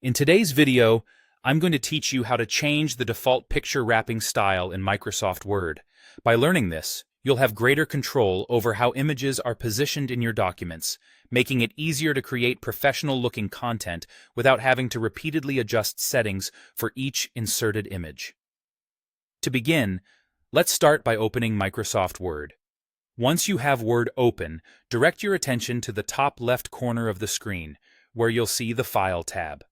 In today's video, I'm going to teach you how to change the default picture wrapping style in Microsoft Word. By learning this, you'll have greater control over how images are positioned in your documents, making it easier to create professional-looking content without having to repeatedly adjust settings for each inserted image. To begin, let's start by opening Microsoft Word. Once you have Word open, direct your attention to the top left corner of the screen, where you'll see the File tab.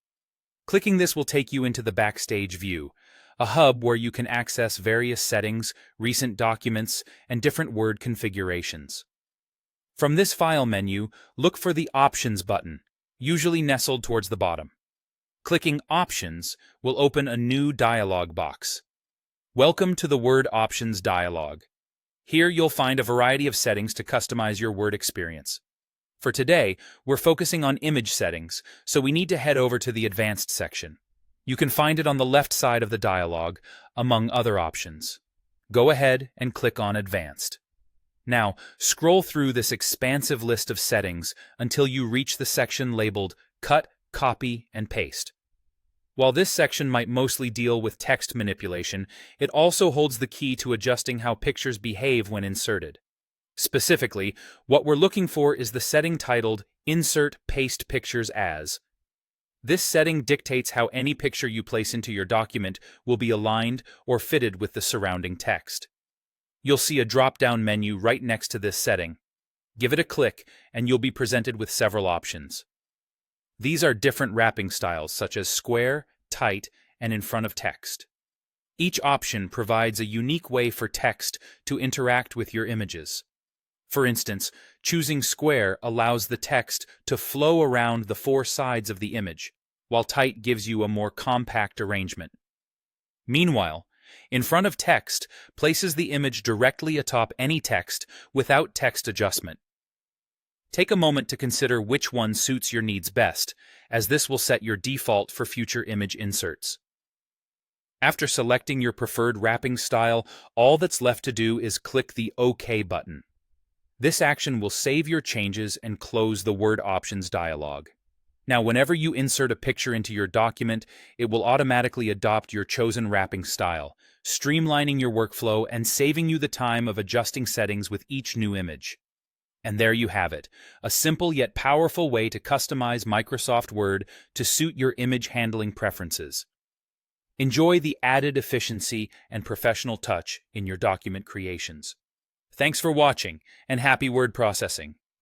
Clicking this will take you into the Backstage view, a hub where you can access various settings, recent documents, and different Word configurations. From this file menu, look for the Options button, usually nestled towards the bottom. Clicking Options will open a new dialog box. Welcome to the Word Options dialog. Here you'll find a variety of settings to customize your Word experience. For today, we're focusing on image settings, so we need to head over to the Advanced section. You can find it on the left side of the dialog, among other options. Go ahead and click on Advanced. Now, scroll through this expansive list of settings until you reach the section labeled Cut, Copy, and Paste. While this section might mostly deal with text manipulation, it also holds the key to adjusting how pictures behave when inserted. Specifically, what we're looking for is the setting titled Insert Paste Pictures As. This setting dictates how any picture you place into your document will be aligned or fitted with the surrounding text. You'll see a drop-down menu right next to this setting. Give it a click and you'll be presented with several options. These are different wrapping styles such as square, tight, and in front of text. Each option provides a unique way for text to interact with your images. For instance, choosing square allows the text to flow around the four sides of the image, while tight gives you a more compact arrangement. Meanwhile, in front of text places the image directly atop any text without text adjustment. Take a moment to consider which one suits your needs best, as this will set your default for future image inserts. After selecting your preferred wrapping style, all that's left to do is click the OK button. This action will save your changes and close the Word Options dialog. Now, whenever you insert a picture into your document, it will automatically adopt your chosen wrapping style, streamlining your workflow and saving you the time of adjusting settings with each new image. And there you have it, a simple yet powerful way to customize Microsoft Word to suit your image handling preferences. Enjoy the added efficiency and professional touch in your document creations. Thanks for watching, and happy word processing.